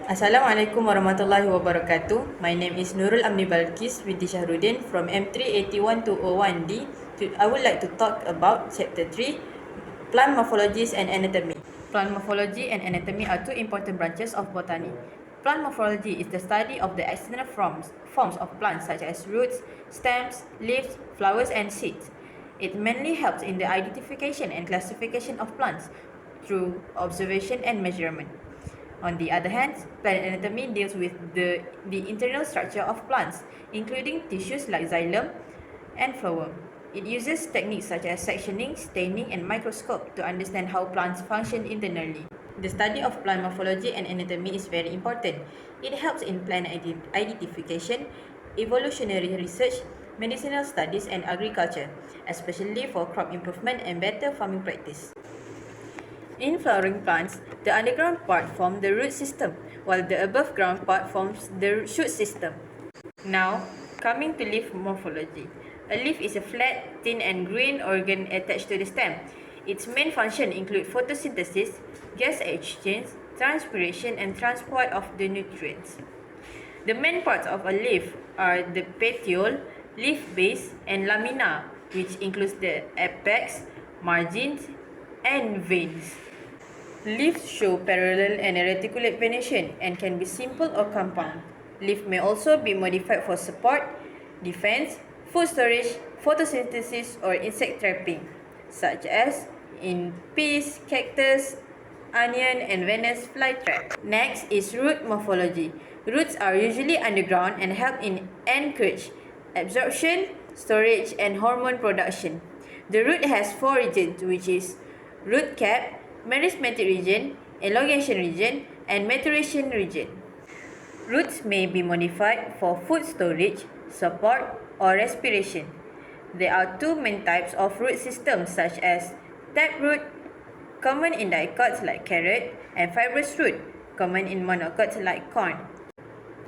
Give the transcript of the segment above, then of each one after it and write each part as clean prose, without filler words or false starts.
Assalamualaikum warahmatullahi wabarakatuh. My name is Nurul Amni Balkis binti Shahruddin from M381201D. I would like to talk about Chapter 3, Plant Morphologies and Anatomy. Plant morphology and anatomy are two important branches of botany. Plant morphology is the study of the external forms of plants such as roots, stems, leaves, flowers, and seeds. It mainly helps in the identification and classification of plants through observation and measurement. On the other hand, plant anatomy deals with the internal structure of plants, including tissues like xylem and phloem. It uses techniques such as sectioning, staining, and microscope to understand how plants function internally. The study of plant morphology and anatomy is very important. It helps in plant identification, evolutionary research, medicinal studies, and agriculture, especially for crop improvement and better farming practice. In flowering plants, the underground part forms the root system, while the above ground part forms the shoot system. Now, coming to leaf morphology. A leaf is a flat, thin and green organ attached to the stem. Its main function include photosynthesis, gas exchange, transpiration and transport of the nutrients. The main parts of a leaf are the petiole, leaf base and lamina, which includes the apex, margins and veins. Leaves show parallel and reticulate venation and can be simple or compound. Leaf may also be modified for support, defense, food storage, photosynthesis or insect trapping, such as in peas, cactus, onion and Venus flytrap. Next is root morphology. Roots are usually underground and help in anchorage, absorption, storage and hormone production. The root has four regions, which is root cap, merismatic region, elongation region, and maturation region. Roots may be modified for food storage, support, or respiration. There are two main types of root systems such as taproot, common in dicots like carrot, and fibrous root, common in monocots like corn.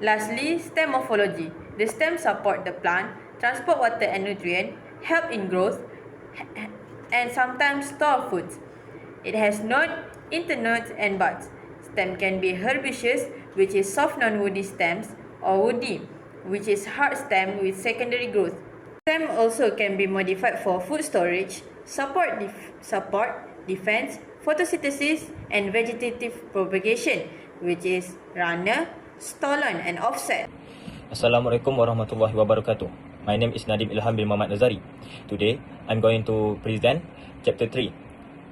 Lastly, stem morphology. The stems support the plant, transport water and nutrient, help in growth, and sometimes store food. It has node, internodes and buds. Stem can be herbaceous, which is soft non-woody stems, or woody, which is hard stem with secondary growth. Stem also can be modified for food storage, support, defense, photosynthesis, and vegetative propagation, which is runner, stolon, and offset. Assalamualaikum warahmatullahi wabarakatuh. My name is Nadim Ilham bin Muhammad Nazari. Today, I'm going to present Chapter 3,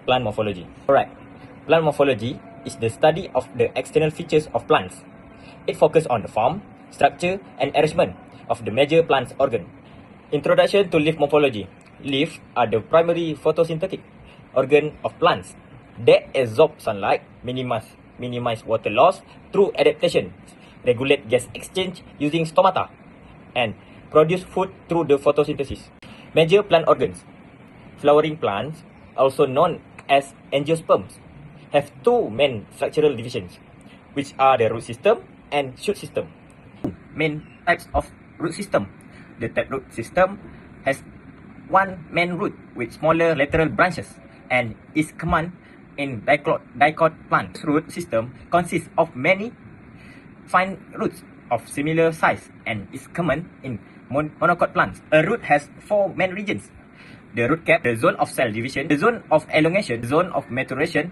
Plant Morphology. Alright, plant morphology is the study of the external features of plants. It focuses on the form, structure, and arrangement of the major plant organ. Introduction to leaf morphology. Leaves are the primary photosynthetic organ of plants. They absorb sunlight, minimize water loss through adaptation, regulate gas exchange using stomata, and produce food through the photosynthesis. Major plant organs. Flowering plants, also known as angiosperms, have two main structural divisions, which are the root system and shoot system. Main types of root system. The taproot system has one main root with smaller lateral branches and is common in dicot plants. Root system consists of many fine roots of similar size and is common in monocot plants. A root has four main regions: the root cap, the zone of cell division, the zone of elongation, the zone of maturation.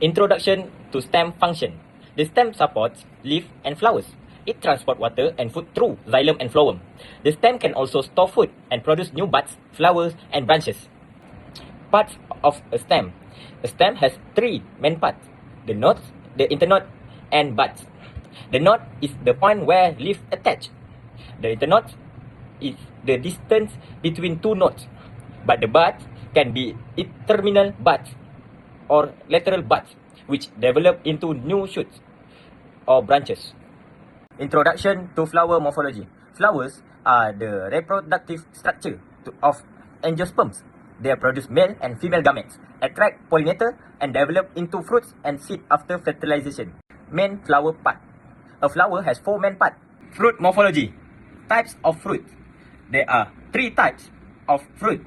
Introduction to stem function. The stem supports leaf and flowers. It transports water and food through xylem and phloem. The stem can also store food and produce new buds, flowers, and branches. Parts of a stem. A stem has three main parts: the nodes, the internode, and buds. The node is the point where leaf attach. The internode is the distance between two nodes. But the buds can be terminal buds or lateral buds, which develop into new shoots or branches. Introduction to flower morphology. Flowers are the reproductive structure of angiosperms. They produce male and female gametes, attract pollinator, and develop into fruits and seed after fertilization. Main flower part. A flower has four main parts. Fruit morphology. Types of fruit. There are three types of fruit: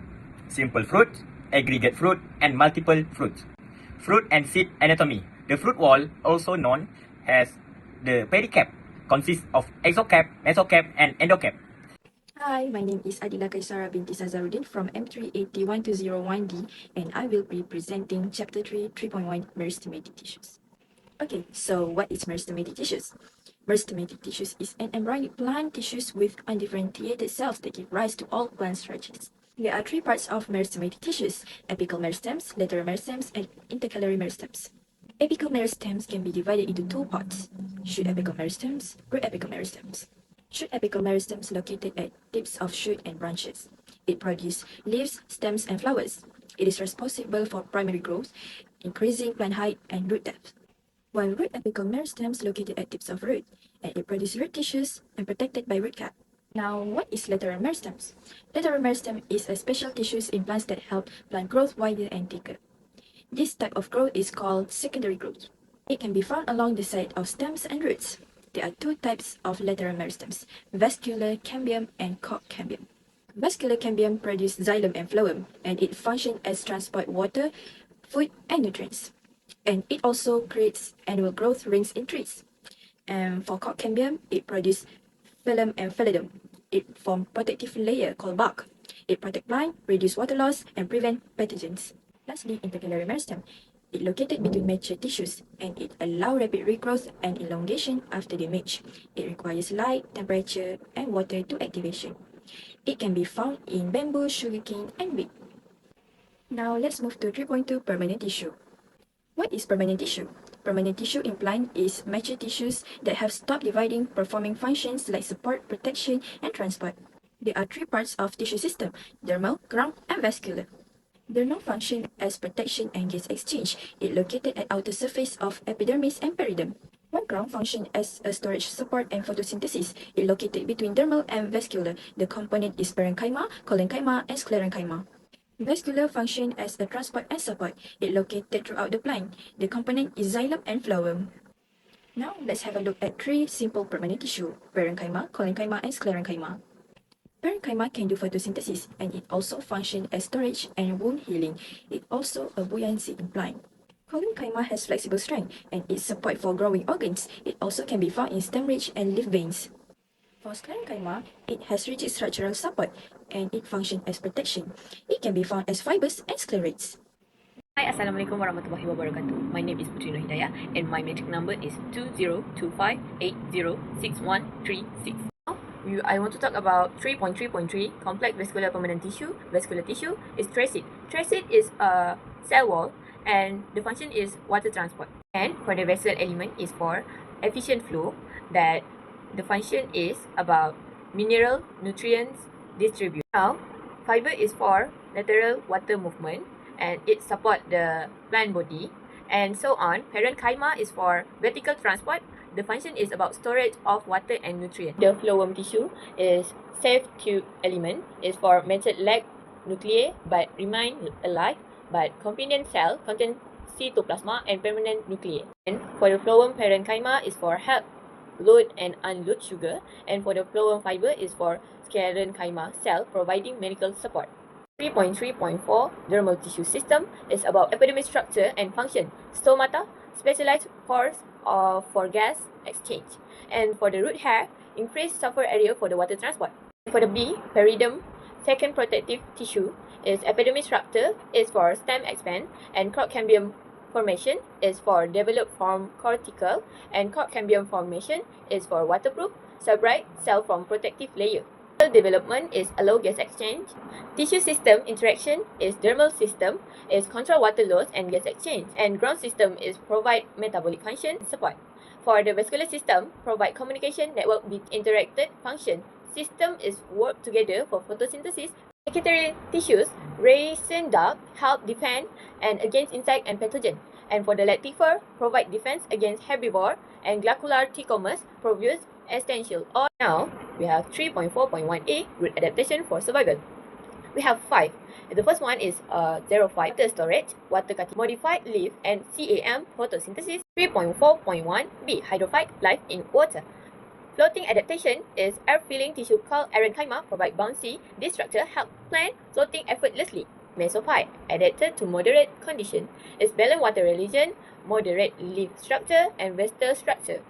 simple fruit, aggregate fruit, and multiple fruits. Fruit and seed anatomy. The fruit wall, also known as the pericap consists of exocap, mesocap, and endocap. Hi, my name is Adila Kaisara binti Sazaruddin from M380-1D, and I will be presenting Chapter 3, 3.1 Meristematic Tissues. Okay, so what is meristematic tissues? Meristematic tissues is an embryonic plant tissues with undifferentiated cells that give rise to all plant structures. There are three parts of meristematic tissues: apical meristems, lateral meristems, and intercalary meristems. Apical meristems can be divided into two parts: shoot apical meristems, root apical meristems. Shoot apical meristems located at tips of shoot and branches. It produces leaves, stems, and flowers. It is responsible for primary growth, increasing plant height and root depth. While root apical meristems located at tips of root, and it produces root tissues and protected by root cap. Now, what is lateral meristems? Lateral meristem is a special tissues in plants that help plant growth wider and thicker. This type of growth is called secondary growth. It can be found along the side of stems and roots. There are two types of lateral meristems: vascular cambium and cork cambium. Vascular cambium produces xylem and phloem, and it functions as transport water, food, and nutrients. And it also creates annual growth rings in trees. And for cork cambium, it produces phloem and phloem. It forms protective layer called bark. It protects plant, reduce water loss, and prevent pathogens. Lastly, intercalary meristem. It located between mature tissues, and it allows rapid regrowth and elongation after they mature. It requires light, temperature, and water to activation. It can be found in bamboo, sugarcane, and wheat. Now let's move to 3.2 permanent tissue. What is permanent tissue? Permanent tissue in plant is mature tissues that have stopped dividing, performing functions like support, protection, and transport. There are three parts of tissue system: dermal, ground, and vascular. Dermal function as protection and gas exchange. It located at outer surface of epidermis and periderm. While ground function as a storage support and photosynthesis. It located between dermal and vascular. The component is parenchyma, collenchyma, and sclerenchyma. Vascular function as a transport and support. It located throughout the plant. The component is xylem and phloem. Now let's have a look at three simple permanent tissue: parenchyma, collenchyma, and sclerenchyma. Parenchyma can do photosynthesis, and it also functions as storage and wound healing. It also a buoyancy in plant. Collenchyma has flexible strength, and it support for growing organs. It also can be found in stem ridge and leaf veins. For sclerenchyma, it has rigid structural support, and it functions as protection. It can be found as fibers and sclerates. Hi, Assalamualaikum warahmatullahi wabarakatuh. My name is Putri Nur Hidayah, and my metric number is 2025806136. Now, I want to talk about 3.3.3 complex vascular permanent tissue. Vascular tissue is tracid. Tracid is a cell wall, and the function is water transport. And for the vessel element is for efficient flow, that the function is about mineral nutrients distribution. Now, fiber is for lateral water movement, and it support the plant body, and so on. Parenchyma is for vertical transport. The function is about storage of water and nutrients. The phloem tissue is safe tube element, is for matured lag nuclei but remain alive, but companion cell contain cytoplasma and permanent nuclei. And for the phloem parenchyma is for help load and unload sugar, and for the phloem fiber is for sclerenchyma cell providing medical support. 3.3.4 dermal tissue system is about epidermis structure and function. Stomata, specialized pores for gas exchange. And for the root hair, increased surface area for the water transport. For the B, periderm, second protective tissue, is epidermis structure, is for stem expand, and cork cambium formation is for developed form cortical, and cork cambium formation is for waterproof, separate cell from protective layer. Cell development is allow gas exchange. Tissue system interaction is dermal system, is control water loss and gas exchange, and ground system is provide metabolic function support. For the vascular system, provide communication network with interacted function. System is work together for photosynthesis. Secondary tissues, racine duct, help defend and against insect and pathogen. And for the lactifer, provide defense against herbivore, and glandular trichomas produce essential oil. Now, we have 3.4.1a, root adaptation for survival. We have 5. The first one is 05, water storage, water cutting, modified leaf, and CAM, photosynthesis. 3.4.1b, hydrophyte, life in water. Floating adaptation is air-filling tissue called parenchyma, provide bouncy. This structure help plant floating effortlessly. Mesophyte, adapted to moderate condition, is balanced water religion, moderate leaf structure, and vestigial structure.